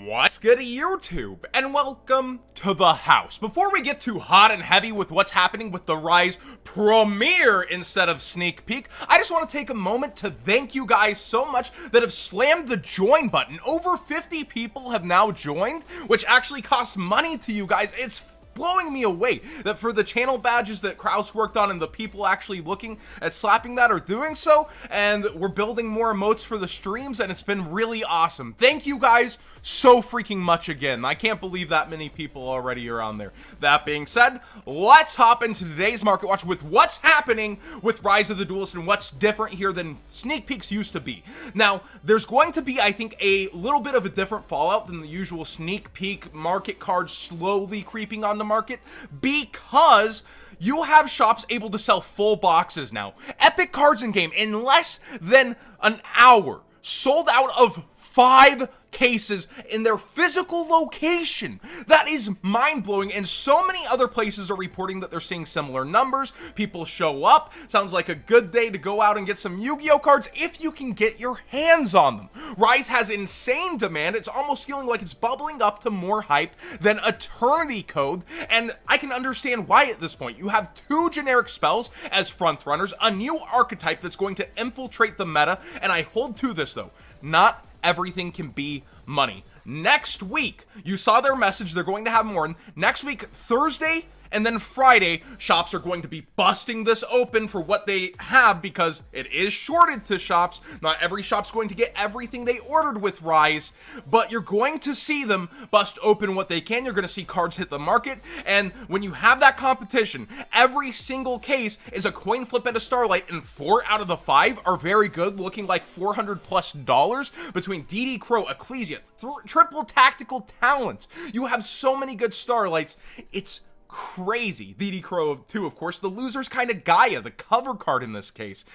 What's good YouTube, and welcome to the house. Before we get too hot and heavy with what's happening with the Rise premiere instead of sneak peek, I just want to take a moment to thank you guys so much that have slammed the join button. Over 50 people have now joined, which actually costs money to you guys. It's blowing me away that for the channel badges that Kraus worked on and the people actually looking at slapping that are doing so, and we're building more emotes for the streams, and it's been really awesome. Thank you guys so freaking much again. I can't believe that many people already are on there. That being said, let's hop into today's market watch with what's happening with Rise of the Duelist and what's different here than sneak peeks used to be. Now, there's going to be, I think, a little bit of a different fallout than the usual sneak peek market cards slowly creeping on the market, because you have shops able to sell full boxes now. Epic cards in game in less than an hour sold out of 5 cases in their physical location. That is mind-blowing, and so many other places are reporting that they're seeing similar numbers. People show up. Sounds like a good day to go out and get some Yu-Gi-Oh cards if you can get your hands on them. Rise has insane demand. It's almost feeling like it's bubbling up to more hype than Eternity Code, and I can understand why at this point. You have 2 generic spells as front runners, a new archetype that's going to infiltrate the meta, and I hold to this though. Not everything can be money. Next week, you saw their message, they're going to have more. Next week, Thursday and then Friday, shops are going to be busting this open for what they have, because it is shorted to shops. Not every shop's going to get everything they ordered with Rise, but you're going to see them bust open what they can. You're going to see cards hit the market, and when you have that competition, every single case is a coin flip at a Starlight, and 4 out of the 5 are very good, looking like $400+ between DD Crow, Ecclesia, triple tactical talents. You have so many good Starlights. It's crazy. DD Crow too, of course. The loser's kind of Gaia, the cover card in this case.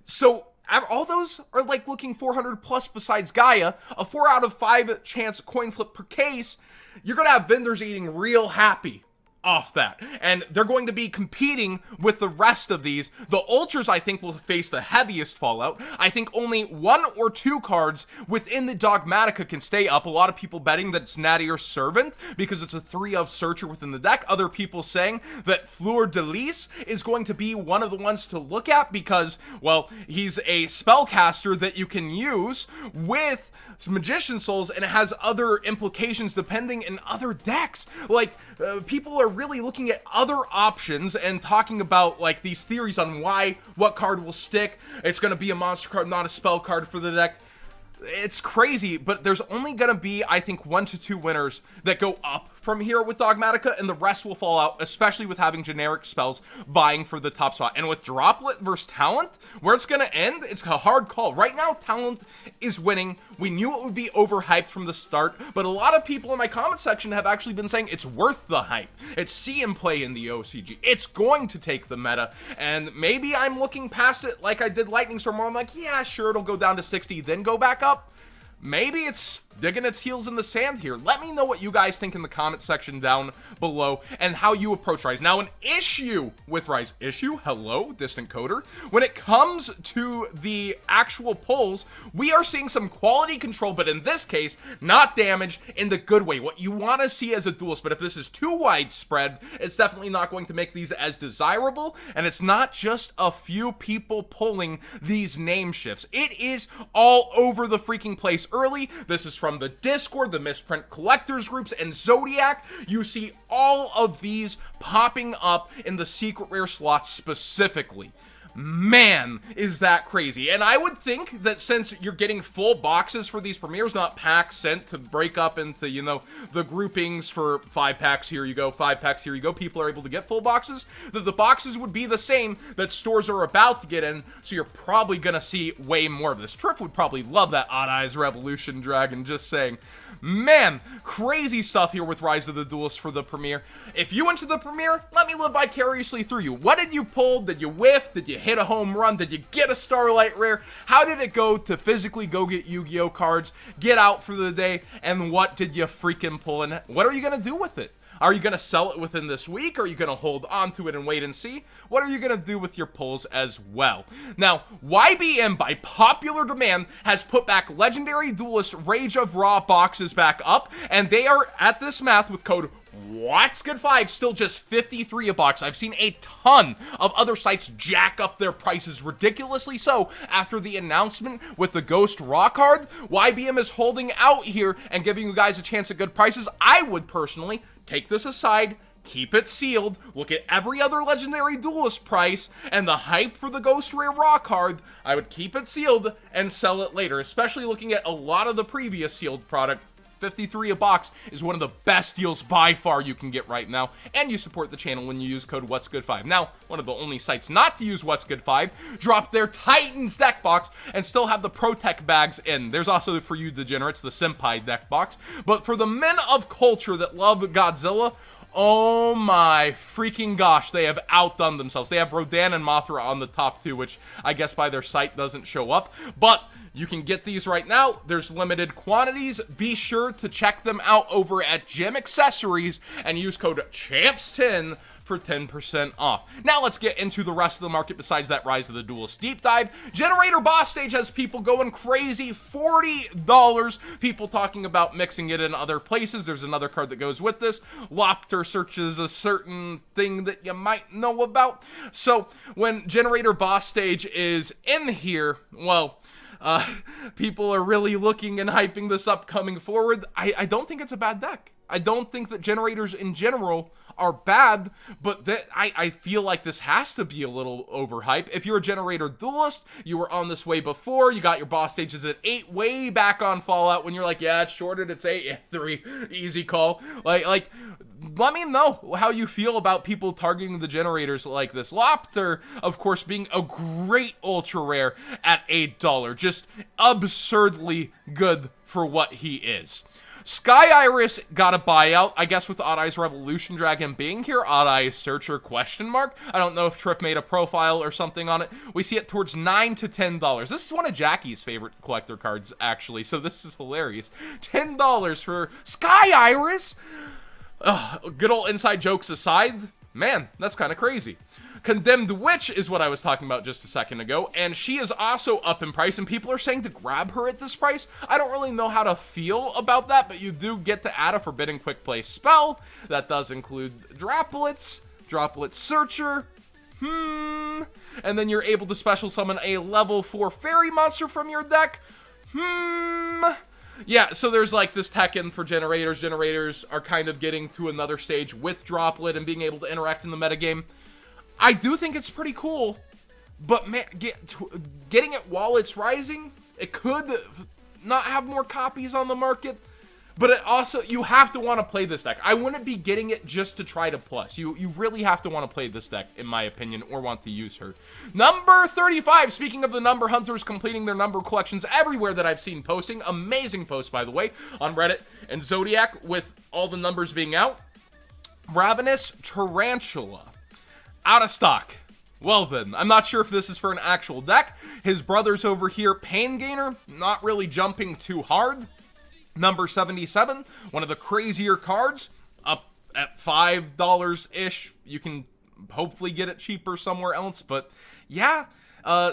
So all those are like looking 400+ besides Gaia. A 4 out of 5 chance coin flip per case. You're gonna have vendors eating real happy off that, and they're going to be competing with the rest of these. The Ultras, I think, will face the heaviest fallout. I think only 1 or 2 cards within the Dogmatica can stay up. A lot of people betting that it's Natty or Servant because it's a 3 of Searcher within the deck. Other people saying that Fleur de Lis is going to be one of the ones to look at because, well, he's a spellcaster that you can use with Magician Souls, and it has other implications depending in other decks. Like, people are really looking at other options and talking about like these theories on what card will stick. It's going to be a monster card, not a spell card for the deck. It's crazy, but there's only going to be, I think, 1 to 2 winners that go up from here with Dogmatica, and the rest will fall out, especially with having generic spells vying for the top spot. And with Droplet versus Talent, where it's going to end, it's a hard call. Right now, Talent is winning. We knew it would be overhyped from the start, but a lot of people in my comment section have actually been saying it's worth the hype. It's see and play in the OCG. It's going to take the meta, and maybe I'm looking past it like I did Lightning Storm, where I'm like, yeah, sure, it'll go down to 60, then go back up. Maybe it's digging its heels in the sand here. Let me know what you guys think in the comment section down below and how you approach Rise. Now, an issue with Rise. Hello, Distant Coder. When it comes to the actual pulls, we are seeing some quality control, but in this case, not damage in the good way. What you want to see as a duelist, but if this is too widespread, it's definitely not going to make these as desirable, and it's not just a few people pulling these name shifts. It is all over the freaking place early. This is from the Discord, the Misprint Collectors groups, and Zodiac. You see all of these popping up in the secret rare slots specifically. Man, is that crazy. And I would think that since you're getting full boxes for these premieres, not packs sent to break up into, you know, the groupings for 5 packs, here you go, 5 packs, here you go, people are able to get full boxes, that the boxes would be the same that stores are about to get in, so you're probably gonna see way more of this. Triff would probably love that Odd Eyes Revolution Dragon, just saying. Man, crazy stuff here with Rise of the Duelist for the premiere. If you went to the premiere, let me live vicariously through you. What did you pull? Did you whiff? Did you hit a home run? Did you get a Starlight Rare? How did it go to physically go get Yu-Gi-Oh cards, get out for the day, and what did you freaking pull, and what are you gonna do with it? Are you going to sell it within this week? Are you going to hold on to it and wait and see? What are you going to do with your pulls as well? Now, YBM, by popular demand, has put back Legendary Duelist Rage of Raw boxes back up, and they are, at this math, with code What's Good 5, still just 53 a box. I've seen a ton of other sites jack up their prices ridiculously so after the announcement with the Ghost Raw card. YBM is holding out here and giving you guys a chance at good prices. I would personally take this aside, keep it sealed, look at every other Legendary Duelist price, and the hype for the Ghost Rare Raw card. I would keep it sealed and sell it later, especially looking at a lot of the previous sealed product. 53 a box is one of the best deals by far you can get right now, and you support the channel when you use code What's Good 5. Now, one of the only sites not to use What's Good 5 dropped their Titans deck box and still have the Protect bags in. There's also, for you degenerates, the Senpai deck box. But for the men of culture that love Godzilla, oh my freaking gosh, they have outdone themselves. They have Rodan and Mothra on the top two, which I guess by their site doesn't show up. But you can get these right now. There's limited quantities. Be sure to check them out over at Gym Accessories and use code CHAMPS10 for 10% off. Now let's get into the rest of the market besides that Rise of the Duelist deep dive. Generator Boss Stage has people going crazy. $40. People talking about mixing it in other places. There's another card that goes with this. Lopter searches a certain thing that you might know about. So when Generator Boss Stage is in here, well, people are really looking and hyping this up coming forward. I don't think it's a bad deck. I don't think that generators in general are bad, but that I feel like this has to be a little overhyped. If you're a generator duelist, you were on this way before, you got your boss stages at 8 way back on Fallout when you're like, yeah, it's shorted, it's 8, yeah, 3, easy call. Like, let me know how you feel about people targeting the generators like this. Lopter, of course, being a great ultra rare at $8. Just absurdly good for what he is. Sky Iris got a buyout, I guess with Odd Eye's Revolution Dragon being here. Odd Eye's Searcher question mark. I don't know if Triff made a profile or something on it. We see it towards $9 to $10. This is one of Jackie's favorite collector cards, actually, so this is hilarious. $10 for Sky Iris? Good old inside jokes aside, man, that's kind of crazy. Condemned Witch is what I was talking about just a second ago, and she is also up in price, and people are saying to grab her at this price. I don't really know how to feel about that, but you do get to add a Forbidden Quick Play spell. That does include Droplets, Droplet Searcher, and then you're able to special summon a level 4 fairy monster from your deck, Yeah, so there's like this tech in for generators. Generators are kind of getting to another stage with Droplet and being able to interact in the metagame. I do think it's pretty cool, but man, getting it while it's rising, it could not have more copies on the market, but it also, you have to want to play this deck. I wouldn't be getting it just to try to plus. You really have to want to play this deck, in my opinion, or want to use her. Number 35, speaking of the number hunters completing their number collections everywhere that I've seen posting, amazing post, by the way, on Reddit and Zodiac with all the numbers being out. Ravenous Tarantula. Out of stock. Well then, I'm not sure if this is for an actual deck. His brother's over here, Pain Gainer, not really jumping too hard. Number 77, one of the crazier cards, up at $5-ish. You can hopefully get it cheaper somewhere else, but yeah,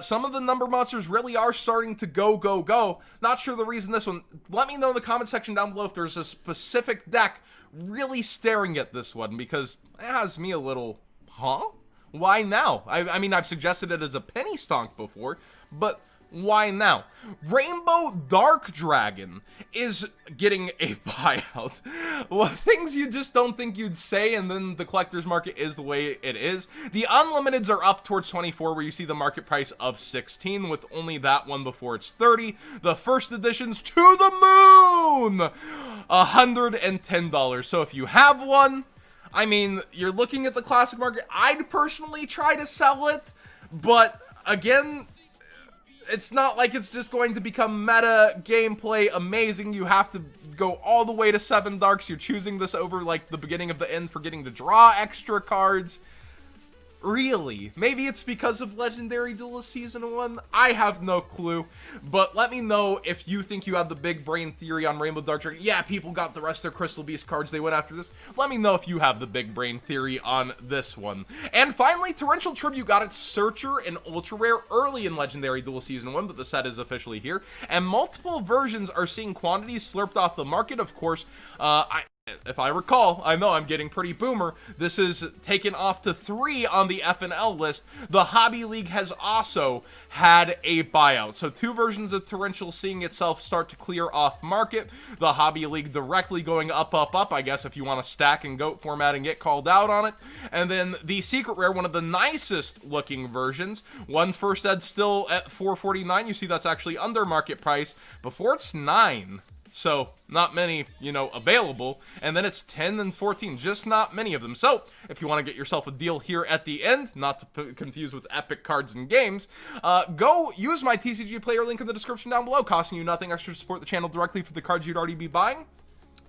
some of the number monsters really are starting to go. Not sure the reason this one. Let me know in the comment section down below if there's a specific deck really staring at this one, because it has me a little, huh? Why now? I mean, I've suggested it as a penny stonk before, but why now? Rainbow Dark Dragon is getting a buyout. Well, things you just don't think you'd say, and then the collector's market is the way it is. The Unlimiteds are up towards 24, where you see the market price of 16, with only that one before it's 30. The first editions to the moon! $110. So if you have one, I mean, you're looking at the classic market. I'd personally try to sell it, but again, it's not like it's just going to become meta gameplay amazing. You have to go all the way to 7 darks. You're choosing this over like the beginning of the end for getting to draw extra cards. Really? Maybe it's because of Legendary Duelist Season 1? I have no clue, but let me know if you think you have the big brain theory on Rainbow Dark Dragon. Yeah, people got the rest of their Crystal Beast cards, they went after this. Let me know if you have the big brain theory on this one. And finally, Torrential Tribute got its Searcher and Ultra Rare early in Legendary Duelist Season 1, but the set is officially here, and multiple versions are seeing quantities slurped off the market. Of course, if I recall, I know I'm getting pretty boomer, this is taken off to 3 on the FNL list. The Hobby League has also had a buyout. So 2 versions of Torrential seeing itself start to clear off market. The Hobby League directly going up, up, up, I guess, if you want to stack and GOAT format and get called out on it. And then the Secret Rare, one of the nicest looking versions. One first ed still at $4.49. You see that's actually under market price. Before it's $9. So, not many, you know, available. And then it's 10 and 14, just not many of them. So, if you want to get yourself a deal here at the end, not to confuse with Epic Cards and Games, go use my TCG player link in the description down below, costing you nothing extra to support the channel directly for the cards you'd already be buying.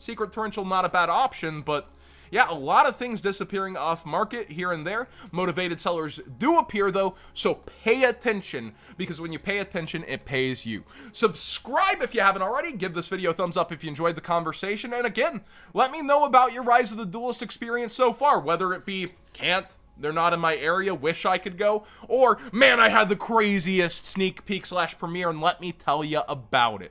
Secret Torrential, not a bad option, but yeah, a lot of things disappearing off market here and there. Motivated sellers do appear though, so pay attention, because when you pay attention, it pays you. Subscribe if you haven't already. Give this video a thumbs up if you enjoyed the conversation. And again, let me know about your Rise of the Duelist experience so far, whether it be can't, they're not in my area, wish I could go, or man, I had the craziest sneak peek / premiere, and let me tell you about it.